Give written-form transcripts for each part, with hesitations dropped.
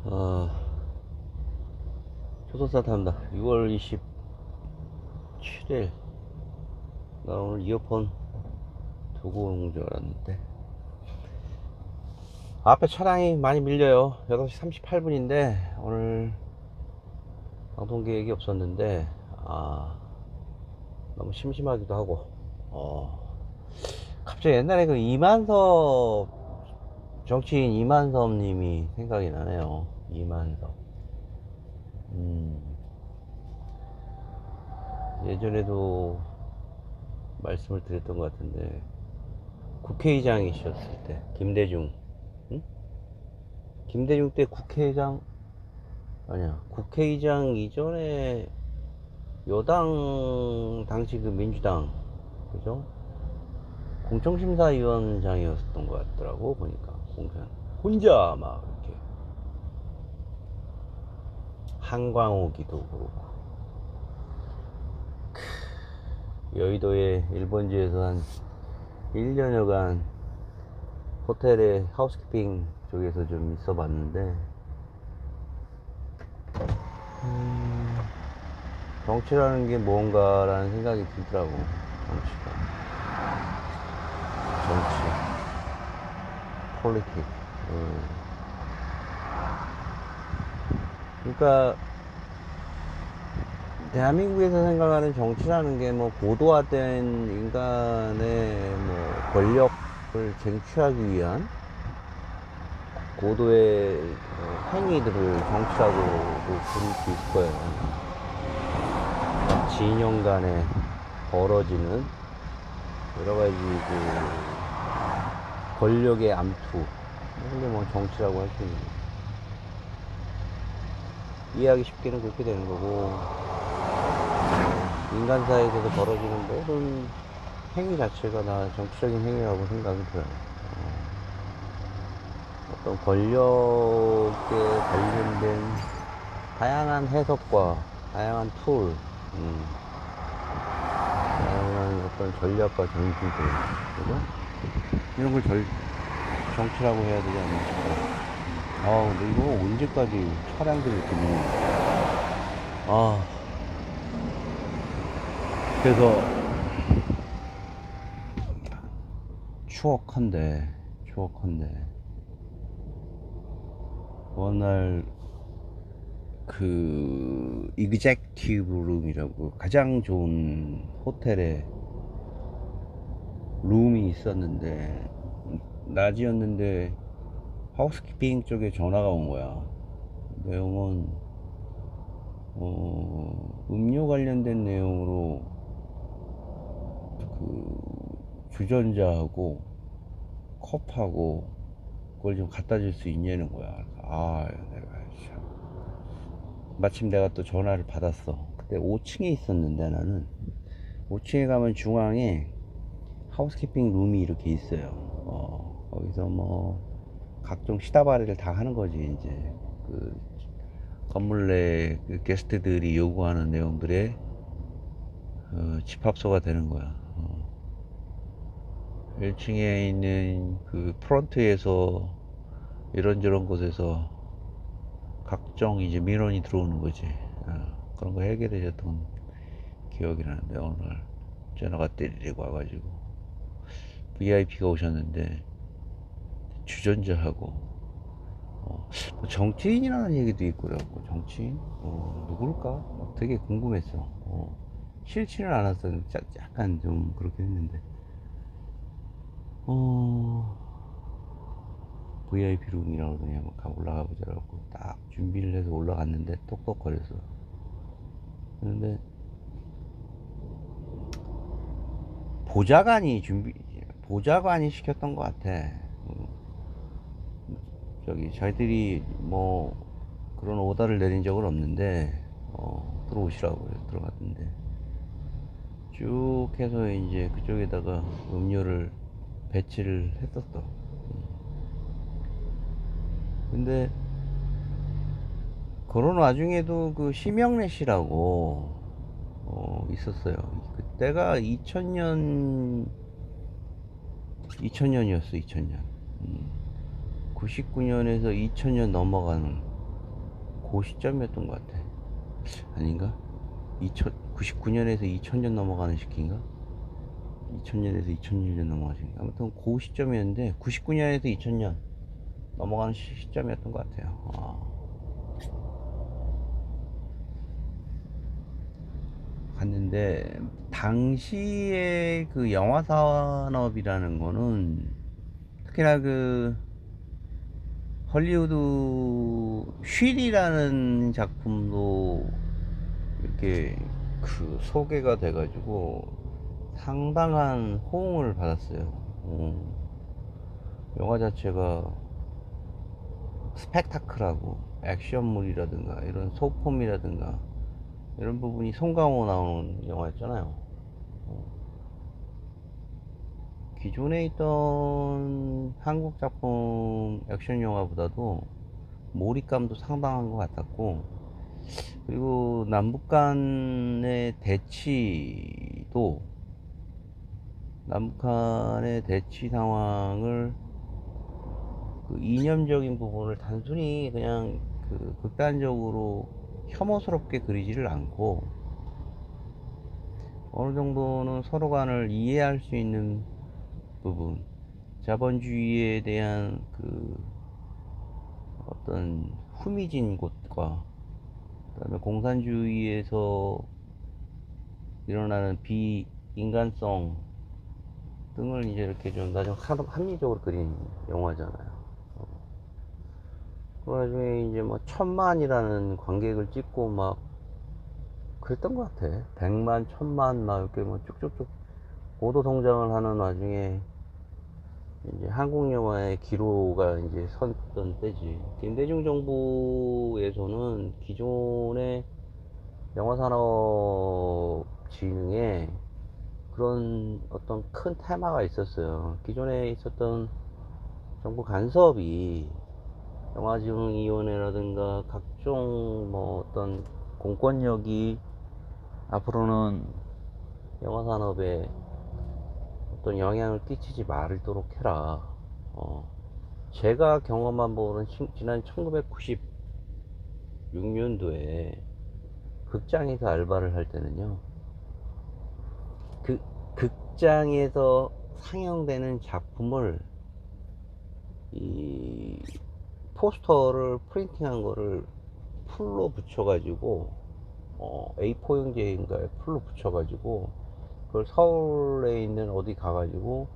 어, 초소사 탑니다. 6월 27일. 나 오늘 이어폰 두고 온 줄 알았는데. 앞에 차량이 많이 밀려요. 8시 38분인데, 오늘 방송 계획이 없었는데, 너무 심심하기도 하고, 갑자기 옛날에 그 이만섭, 정치인 이만섭 님이 생각이 나네요. 이만섭. 예전에도 말씀을 드렸던 것 같은데, 국회의장이셨을 때, 김대중, 응? 김대중 때 국회의장, 아니야, 국회의장 이전에 여당, 당시 그 민주당, 그죠? 공청심사위원장이었던 것 같더라고, 보니까. 혼자 막 이렇게. 한광옥이도 그렇고. 여의도의 일본지에서 한 1년여간 호텔에 하우스키핑 쪽에서 좀 있어 봤는데, 정치라는 게 뭔가라는 생각이 들더라고. 정치가. 정치. 폴리틱. 그러니까 대한민국에서 생각하는 정치라는 게 뭐 고도화된 인간의 뭐 권력을 쟁취하기 위한 고도의 행위들을 정치라고도 부를 수 있을 거예요. 진영 간에 벌어지는 여러 가지 그 권력의 암투, 이런 게 뭐 정치라고 할 수 있는 거예요. 이해하기 쉽게는 그렇게 되는 거고, 인간 사이에서 벌어지는 모든 행위 자체가 나 정치적인 행위라고 생각이 들어요. 어떤 권력에 관련된 다양한 해석과 다양한 툴, 다양한 어떤 전략과 전술들, 그죠? 이런 걸 정치라고 해야 되지 않나 싶어요. 근데 이거 언제까지 차량들이 이렇게 밀리냐. 그래서 추억한데 어느 날 그 이그제큐티브 룸이라고 가장 좋은 호텔에 룸이 있었는데, 낮이었는데 하우스키핑 쪽에 전화가 온 거야. 내용은 음료 관련된 내용으로 그 주전자하고 컵하고 그걸 좀 갖다 줄 수 있냐는 거야. 내가 참. 마침 내가 또 전화를 받았어. 그때 5층에 있었는데, 나는 5층에 가면 중앙에 하우스키핑 룸이 이렇게 있어요. 거기서 뭐 각종 시다바리를 다 하는 거지. 이제 그 건물 내 그 게스트들이 요구하는 내용들의 집합소가 되는 거야. 1층에 있는 그 프런트에서 이런저런 곳에서 각종 이제 민원이 들어오는 거지. 그런 거 해결해 줬던 기억이 나는데, 오늘 전화가 때리고 와가지고 VIP가 오셨는데 주전자하고 뭐 정치인이라는 얘기도 있고요. 정치인 누굴까? 되게 궁금했어. 싫지는 않았어. 약간 좀 그렇게 했는데 VIP 룸이라고 그러더니 한번 올라가 보자라고 딱 준비를 해서 올라갔는데 톡톡거렸어. 그런데 보좌관이 시켰던 것 같아. 저희들이 뭐 그런 오더를 내린 적은 없는데, 들어오시라고 그래서 들어갔는데, 쭉 해서 이제 그쪽에다가 음료를 배치를 했었어. 근데 그런 와중에도 그 심영래 씨라고 있었어요. 그때가 2000년이었어. 2000년. 99년에서 2000년 넘어가는 그 시점이었던 것 같아. 아닌가? 99년에서 2000년 넘어가는 시기인가? 2000년에서 2001년 넘어가는 시기. 아무튼 그 시점이었는데 99년에서 2000년 넘어가는 시점이었던 것 같아요. 갔는데 당시에 그 영화 산업이라는 거는 특히나 그 헐리우드 쉔이라는 작품도 이렇게 그 소개가 돼가지고 상당한 호응을 받았어요. 영화 자체가 스펙타클하고 액션물이라든가 이런 소품이라든가 이런 부분이 송강호 나오는 영화였잖아요. 기존에 있던 한국 작품 액션 영화보다도 몰입감도 상당한 것 같았고, 그리고 남북 간의 대치 상황을 그 이념적인 부분을 단순히 그냥 그 극단적으로 혐오스럽게 그리지를 않고 어느 정도는 서로 간을 이해할 수 있는 부분, 자본주의에 대한 그 어떤 후미진 곳과 그다음에 공산주의에서 일어나는 비인간성 등을 이제 이렇게 좀 나중 합리적으로 그린 영화잖아요. 그 와중에 이제 뭐 1000만이라는 관객을 찍고 막 그랬던 것 같아. 100만, 1000만 막 이렇게 뭐 쭉쭉쭉 고도 성장을 하는 와중에 이제 한국 영화의 기로가 이제 섰던 때지. 김대중 정부에서는 기존의 영화산업진흥에 그런 어떤 큰 테마가 있었어요. 기존에 있었던 정부 간섭이 영화진흥위원회라든가 각종 뭐 어떤 공권력이 앞으로는 영화산업에 어떤 영향을 끼치지 말도록 해라. 제가 경험한 바로는 지난 1996년도에 극장에서 알바를 할 때는요, 그 극장에서 상영되는 작품을 이 포스터를 프린팅한 거를 풀로 붙여가지고 A4 용지인가에 풀로 붙여가지고 그걸 서울에 있는 어디 가가지고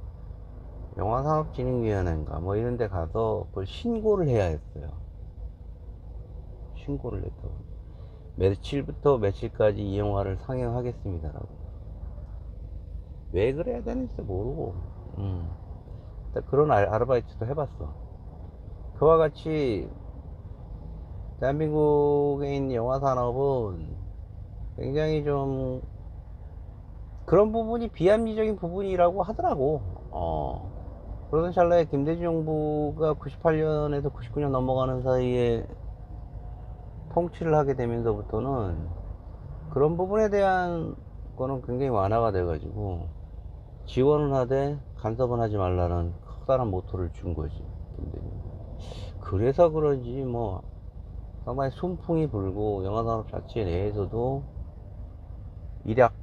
영화산업진흥위원회인가 뭐 이런 데 가서 그걸 신고를 해야 했어요. 신고를 했다고. 며칠부터 며칠까지 이 영화를 상영하겠습니다라고. 왜 그래야 되는지 모르고 그런 아르바이트도 해봤어. 그와 같이 대한민국에 있는 영화 산업은 굉장히 좀 그런 부분이 비합리적인 부분이라고 하더라고. 그러던 찰나에 김대중 정부가 98년에서 99년 넘어가는 사이에 통치를 하게 되면서부터는 그런 부분에 대한 거는 굉장히 완화가 돼가지고 지원을 하되 간섭은 하지 말라는 커다란 모토를 준 거지, 김대중. 그래서 그런지 뭐 상당히 순풍이 불고 영화산업 자체 내에서도 일약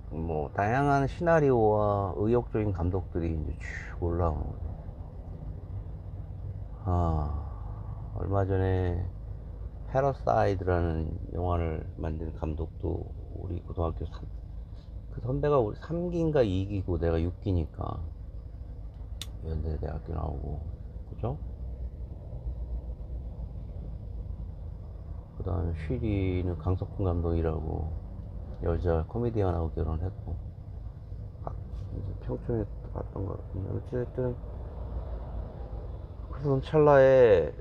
뭐 다양한 시나리오와 의욕적인 감독들이 이제 쭉 올라오는 거예요. 얼마 전에 패러사이드라는 영화를 만든 감독도 우리 고등학교 그 선배가 우리 3기인가 2기고 내가 6기니까 연세대학교 나오고, 그죠? 그 다음에 쉬리는 강석훈 감독이라고 여자 코미디언하고 결혼했고, 이제 평촌에 갔던 것 같은데, 어쨌든 그런 찰나에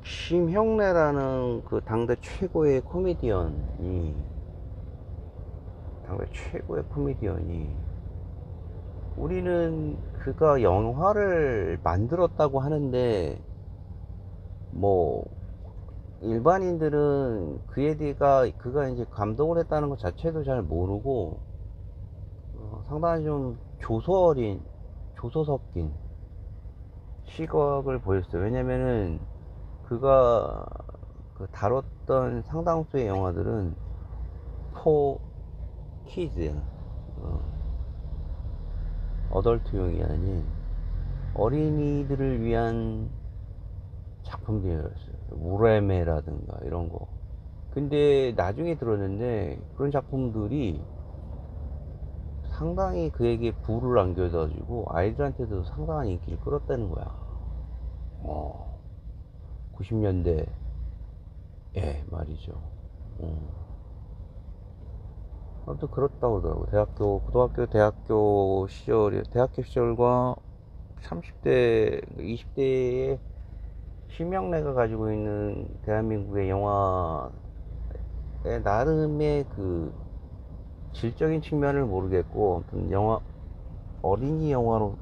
심형래라는 그 당대 최고의 코미디언이 우리는 그가 영화를 만들었다고 하는데 뭐 일반인들은 그가 이제 감독을 했다는 것 자체도 잘 모르고 상당히 좀 조소 섞인 시각을 보였어요. 왜냐면은 그가 그 다뤘던 상당수의 영화들은 포 키즈, 어덜트용이 아닌 어린이들을 위한 작품들이었어요. 우레메라든가 이런 거. 근데 나중에 들었는데 그런 작품들이 상당히 그에게 부를 안겨가지고 아이들한테도 상당한 인기를 끌었다는 거야. 90년대에 말이죠. 아무튼 그렇다고 하더라고. 고등학교, 대학교 시절과 30대, 20대의 심영래가 가지고 있는 대한민국의 영화의 나름의 그 질적인 측면을 모르겠고, 아무튼 어린이 영화로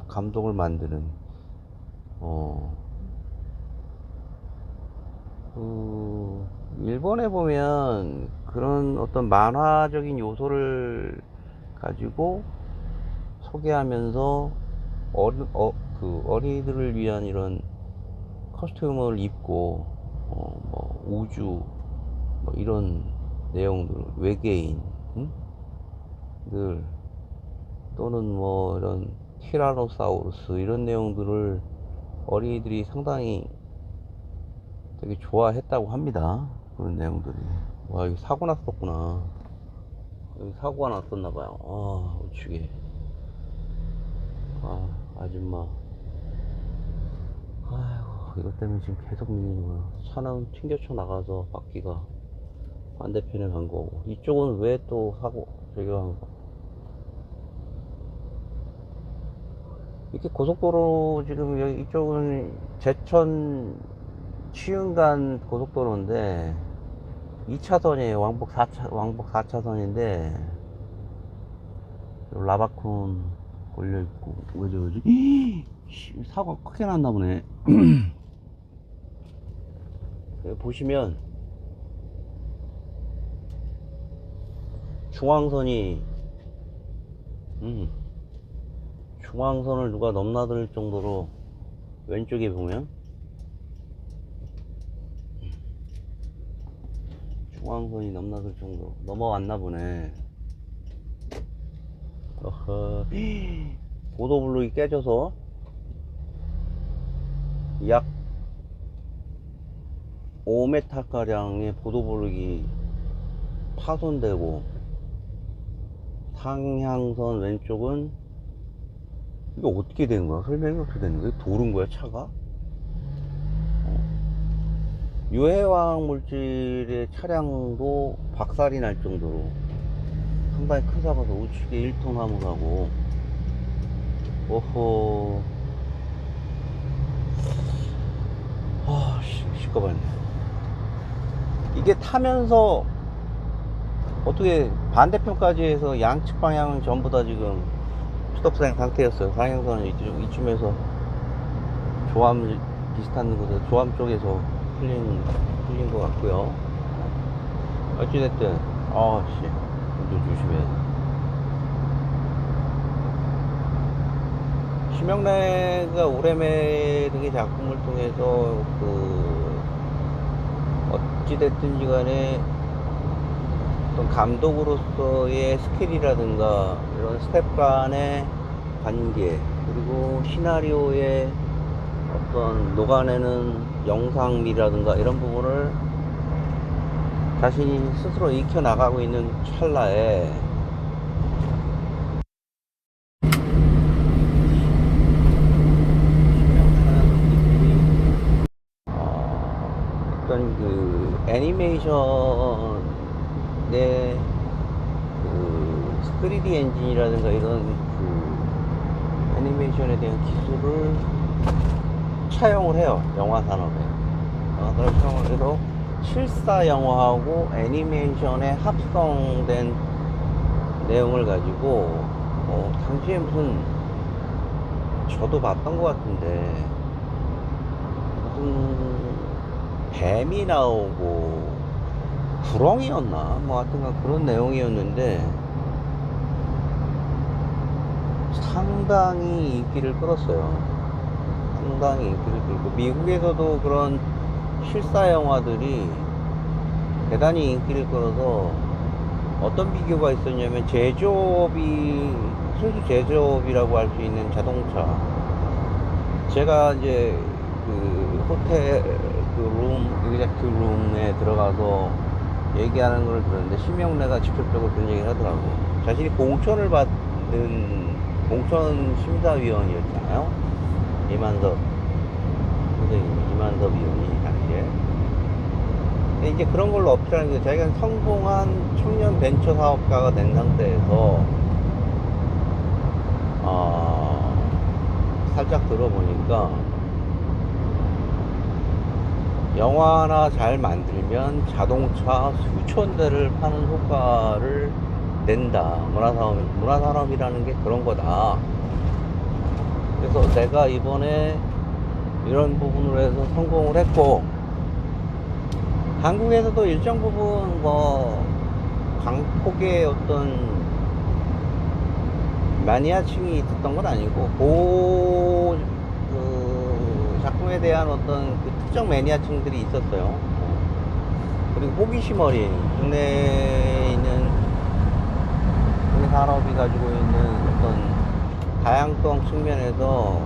감동을 만드는, 일본에 보면 그런 어떤 만화적인 요소를 가지고 소개하면서 어린이들을 위한 이런 커스튬을 입고, 뭐 우주, 뭐 이런 내용들, 외계인, 응? 들, 또는 뭐 이런 티라노사우루스, 이런 내용들을 어린이들이 상당히 되게 좋아했다고 합니다. 그런 내용들이. 와, 여기 사고 났었구나. 여기 사고가 났었나봐요. 우측에. 아줌마. 아이고, 이것 때문에 지금 계속 밀리는 거야. 차는 튕겨쳐 나가서 바퀴가 반대편에 간 거고. 이쪽은 왜 또 저기 간 거. 이렇게 고속도로, 지금 여기 이쪽은 제천 치윤간 고속도로인데 2차선이에요. 왕복 4차선인데 라바콘 걸려있고. 왜지? 사고가 크게 났나 보네. 보시면 중앙선이 중앙선을 누가 넘나들 정도로, 왼쪽에 보면 중앙선이 넘나들 정도 넘어왔나 보네. 어허. 보도블록이 깨져서 약 5m 가량의 보도블록이 파손되고, 상향선 왼쪽은 이게 어떻게 된 거야? 설명이 어떻게 되는 거야? 도른 거야, 차가? 유해화학 물질의 차량도 박살이 날 정도로 상당히 큰 사고서 우측에 1톤 화물하고. 오호. 시끄럽네. 이게 타면서 어떻게 반대편까지 해서 양측 방향은 전부 다 지금 스톱사행 상태였어요. 상행선은 이쯤에서 조암 비슷한 곳에, 조암 쪽에서 풀린 것 같고요. 어찌됐든 운전 조심해. 심영래가 우레메 등의 작품을 통해서 어찌됐든지 간에 어떤 감독으로서의 스킬이라든가 이런 스텝 간의 관계, 그리고 시나리오의 어떤 녹아내는 영상미라든가 이런 부분을 자신이 스스로 익혀나가고 있는 찰나에 어떤 그 애니메이션의 그 3D 엔진이라든가 이런 그 애니메이션에 대한 기술을 차용을 해요. 영화 산업에. 차용을 해서 실사 영화하고 애니메이션에 합성된 내용을 가지고, 당시에 무슨, 저도 봤던 것 같은데, 무슨 뱀이 나오고 구렁이였나? 뭐 하여튼간 그런 내용이었는데 상당히 인기를 끌었어요. 상당히 인기를 끌고, 미국에서도 그런 실사 영화들이 대단히 인기를 끌어서 어떤 비교가 있었냐면 제조업이 순수 제조업이라고 할 수 있는 자동차. 제가 이제 그 호텔 그 룸에 들어가서 얘기하는 걸 들었는데 심영래가 직접적으로 그런 얘기를 하더라고. 자신이 공천을 받은 공천 심사위원이었잖아요. 이만섭 선생님, 이만섭 위원이 당시에. 근데 이제 그런 걸로 어필하는 게 자기가 성공한 청년 벤처 사업가가 된 상태에서 살짝 들어보니까 영화 하나 잘 만들면 자동차 수천 대를 파는 효과를 낸다. 문화산업이라는 게 그런 거다. 그래서 내가 이번에 이런 부분으로 해서 성공을 했고, 한국에서도 일정 부분 뭐 광폭의 어떤 마니아층이 있었던 건 아니고, 그 작품에 대한 어떤 그 특정 매니아층들이 있었어요. 그리고 호기심 어린 국내에 있는 국내 산업이 가지고 있는 어떤 다양성 측면에서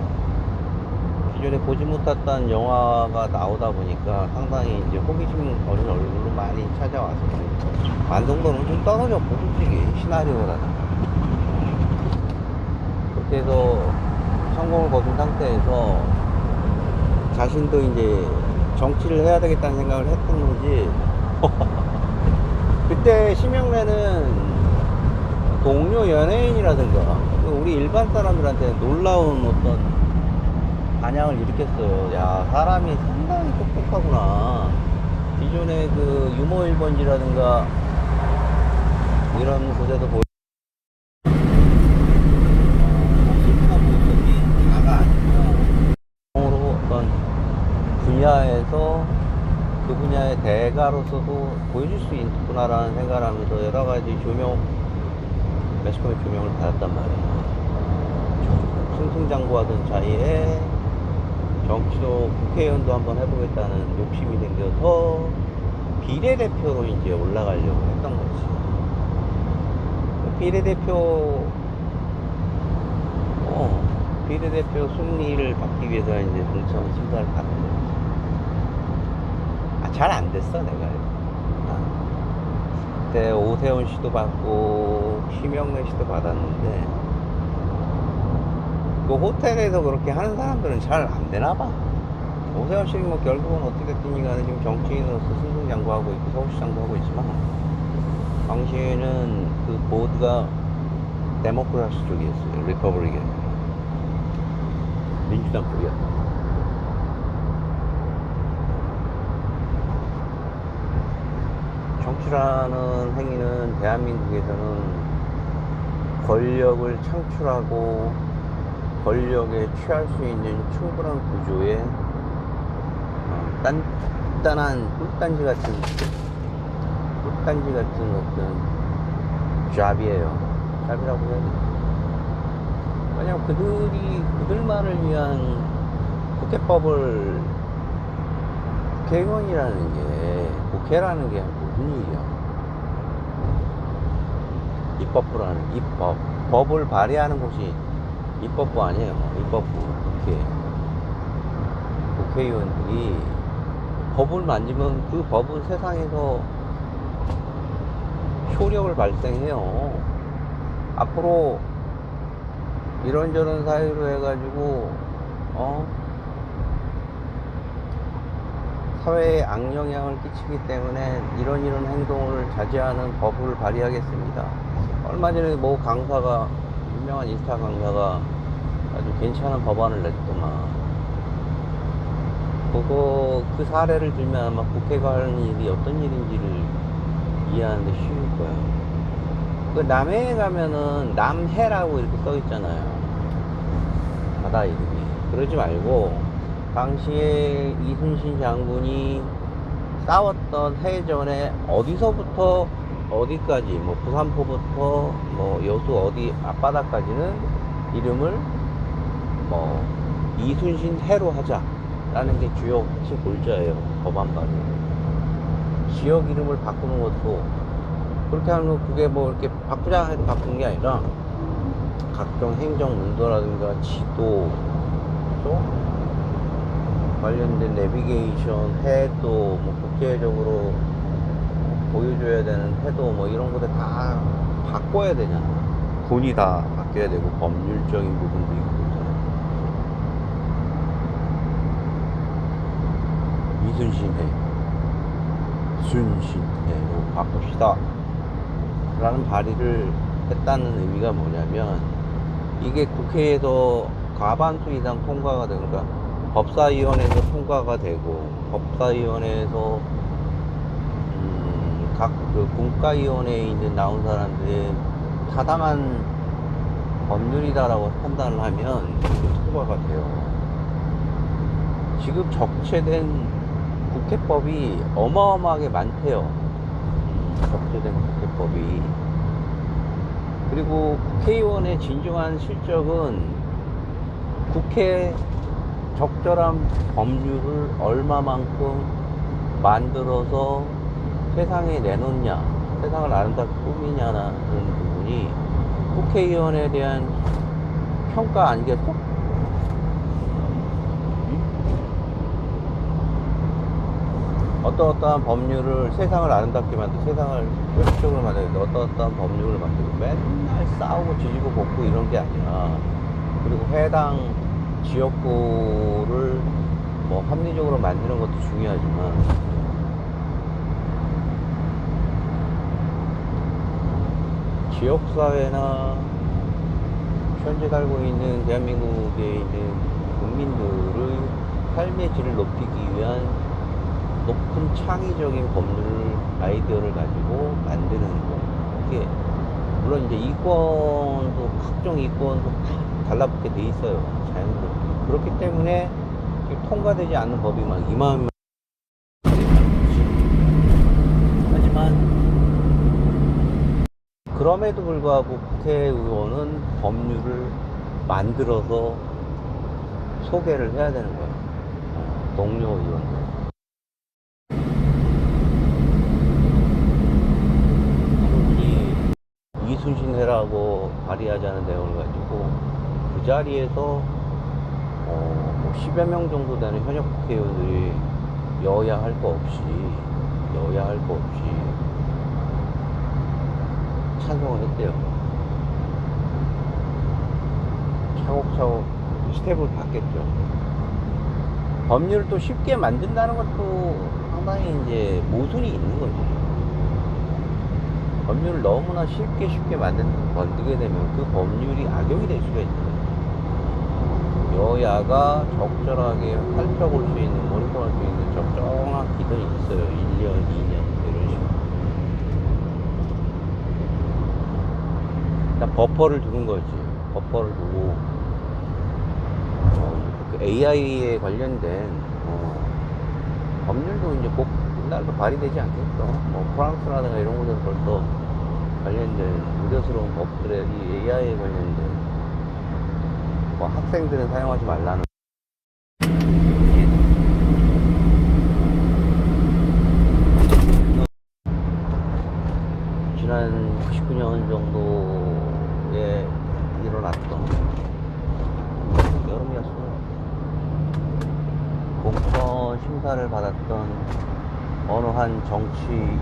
기존에 보지 못했던 영화가 나오다 보니까 상당히 이제 호기심 어린 얼굴로 많이 찾아왔어요. 완성도는 좀 떨어졌고, 솔직히 시나리오라든가. 그렇게 해서 성공을 거둔 상태에서 자신도 이제 정치를 해야 되겠다는 생각을 했던 거지. 그때 심영래는 동료 연예인이라든가 우리 일반 사람들한테 놀라운 어떤 반향을 일으켰어요. 야, 사람이 상당히 똑똑하구나. 기존의 그 유머 1번지라든가 이런 곳에도 보여. 어떤 분야에서 그 분야의 대가로서도 보여줄 수 있구나라는 생각을 하면서 여러 가지 매스컴의 조명을 받았단 말이에요. 승승장구하던 차이에 정치도 국회의원도 한번 해보겠다는 욕심이 생겨서 비례대표로 이제 올라가려고 했던 거지. 비례대표 승리를 받기 위해서 이제 공천 심사를 받는 거지. 잘 안 됐어, 내가. 그때 오세훈 씨도 받고 심영래 씨도 받았는데, 그 호텔에서 그렇게 하는 사람들은 잘 안 되나 봐. 오세훈 씨는 뭐 결국은 어떻게 됐든 간에 지금 정치인으로서 승승장구하고 있고 서울시장도 하고 있지만, 당시에는 그 보드가 데모크라시 쪽이었어요. 리퍼블릭이 민주당 쪽이었다. 정치라는 행위는 대한민국에서는 권력을 창출하고 권력에 취할 수 있는 충분한 구조의 단단한 꿀단지 같은 어떤 잡이에요. 잡이라고 해야 되나? 왜냐면 그들만을 위한 국회법을, 국회의원이라는 게, 국회라는 게 무슨 일이야? 입법. 법을 발의하는 곳이 입법부 아니에요. 입법부, 국회의원들이 법을 만지면 그 법은 세상에서 효력을 발생해요. 앞으로 이런저런 사유로 해가지고 사회에 악영향을 끼치기 때문에 이런 행동을 자제하는 법을 발의하겠습니다. 얼마 전에 뭐 유명한 인스타 강사가 아주 괜찮은 법안을 냈더만, 그 사례를 들면 아마 국회가 하는 일이 어떤 일인지를 이해하는데 쉬울 거예요. 그 남해에 가면은 남해라고 이렇게 써 있잖아요. 바다 이름이. 그러지 말고 당시에 이순신 장군이 싸웠던 해전에 어디서부터 어디까지, 뭐 부산포부터 뭐 여수 어디 앞바다까지는 이름을 뭐 이순신 해로 하자. 라는 게 주요 핵심 골자예요. 법안발이. 지역 이름을 바꾸는 것도 그렇게 하면 그게 뭐 이렇게 바꾸자 해도 바꾼 게 아니라 각종 행정 문서라든가 지도 또 관련된 내비게이션 해도 뭐 국제적으로 보여줘야 되는 해도 뭐 이런 것들 다 바꿔야 되잖아. 군이 다 바뀌어야 되고 법률적인 부분도 있고 그렇잖아. 이순신해 순신해로 바꿉시다 라는 발의를 했다는 의미가 뭐냐면 이게 국회에서 과반수 이상 통과가 되니까 그러니까 법사위원회에서 통과가 되고 법사위원회에서 각 그 분과위원회에 있는 나온 사람들의 타당한 법률이다라고 판단을 하면 통과가 돼요. 지금 적체된 국회법이 어마어마하게 많대요. 적체된 국회법이. 그리고 국회의원의 진정한 실적은 국회 적절한 법률을 얼마만큼 만들어서 세상에 내놓냐, 세상을 아름답게 꾸미냐라는 부분이 국회의원에 대한 평가 아니겠어? 어떠한 법률을 세상을 아름답게 만들고 세상을 효율적으로 만들고 어떠한 법률을 만들고 맨날 싸우고 지지고 볶고 이런 게 아니라 그리고 해당 지역구를 뭐 합리적으로 만드는 것도 중요하지만 지역사회나 현재 살고 있는 대한민국에 있는 국민들의 삶의 질을 높이기 위한 높은 창의적인 법률 아이디어를 가지고 만드는 거. 이게 물론 이제 이권도 각종 이권도 다 달라붙게 돼 있어요. 자연스럽게. 그렇기 때문에 통과되지 않는 법이 막 이만 하지만 그럼에도 불구하고 국회의원은 법률을 만들어서 소개를 해야 되는 거예요. 동료 의원들. 이순신해라고 발의하자는 내용을 가지고 그 자리에서 뭐 10여 명 정도 되는 현역 국회의원들이 여야 할 거 없이 찬성을 했대요. 차곡차곡 스텝을 밟겠죠. 법률을 또 쉽게 만든다는 것도 상당히 이제 모순이 있는 거죠. 법률을 너무나 쉽게 만들게 되면 그 법률이 악용이 될 수가 있는 거예요. 여야가 적절하게 살펴볼 수 있는, 모니터할 수 있는 적정한 기준이 있어요. 1년, 2년 이런 식으로. 일단 버퍼를 두는 거지. 버퍼를 두고 그 AI에 관련된 법률도 이제 곧 날로 발의되지 않겠어. 뭐 프랑스라든가 이런 곳에서 벌써 관련된 우려스러운 법들에 이 AI에 관련된 뭐 학생들은 사용하지 말라는 지난 99년 정도에 일어났던 여름이었어요. 공천 심사를 받았던 어느 한 정치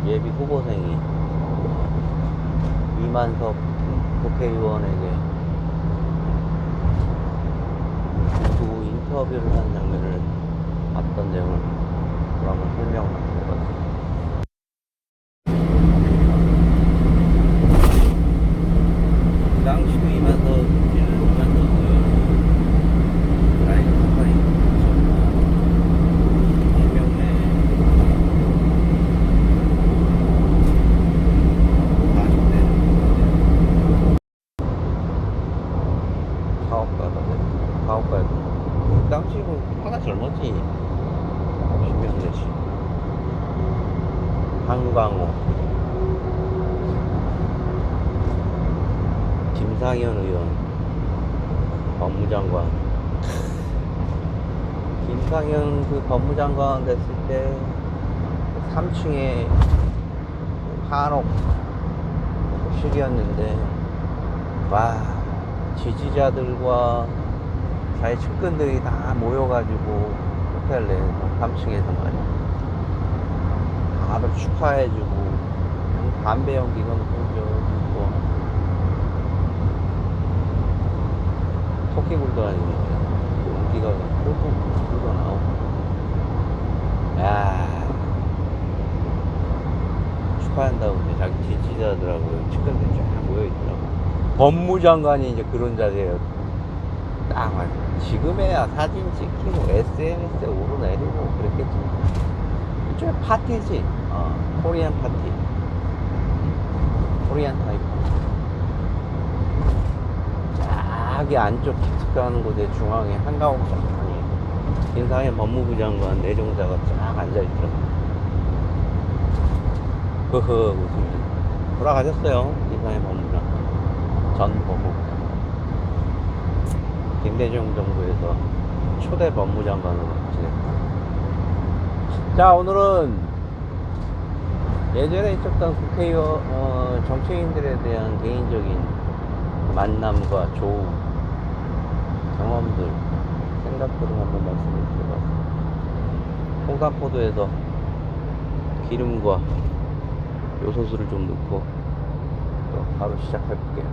예비 후보생이 이만석 국회의원에게 두 인터뷰를 하는 장면을 봤던 내용을 한번 설명을 해봤습니다. 그 당시도 이만석 의원은 라이브 컴퍼니 사업가였던 그 당시 하나 젊었지. 신명재 씨, 한광호, 김상현 의원, 법무장관 김상현 그 법무장관 됐을 때 3층에 한옥 실이었는데, 와, 지지자들과 자기 측근들이 다 모여가지고 호텔 내 3층에서 말이야, 다들 축하해주고 담배 연기가 뿌려주고 토끼 굴도 아니고 연기가 꿀꿀 굴고 나오고, 야, 축하한다고 이제 자기 지지자들하고 측근들이 쫙 모여있더라고. 법무장관이 이제 그런 자리에 딱 맞아. 지금에야 사진 찍히고 SNS에 오르내리고 그랬겠지. 일종의 파티지. 코리안 파티. 코리안 타입. 저기 안쪽 깊숙한 곳에 중앙에 한가옥장이 김상현 법무부 장관 내정자가 쫙 앉아있더라고. 흐흐 웃으면서. 돌아가셨어요, 김상현 법무부 장관. 전 법무부 장관. 김대중 정부에서 초대 법무장관으로 지냈다. 자, 오늘은 예전에 있었던 국회의원, 정치인들에 대한 개인적인 만남과 조우, 경험들, 생각들을 한번 말씀을 드려봤습니다. 홍삼포도에서 기름과 요소수를 좀 넣고 또 바로 시작해볼게요.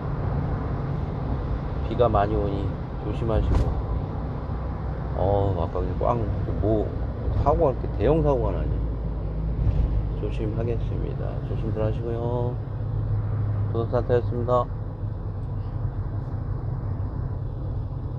비가 많이 오니 조심하시고, 아까 뭐 사고가 이렇게 대형 사고가 나니 조심하겠습니다. 조심들 하시고요. 조선사태였습니다.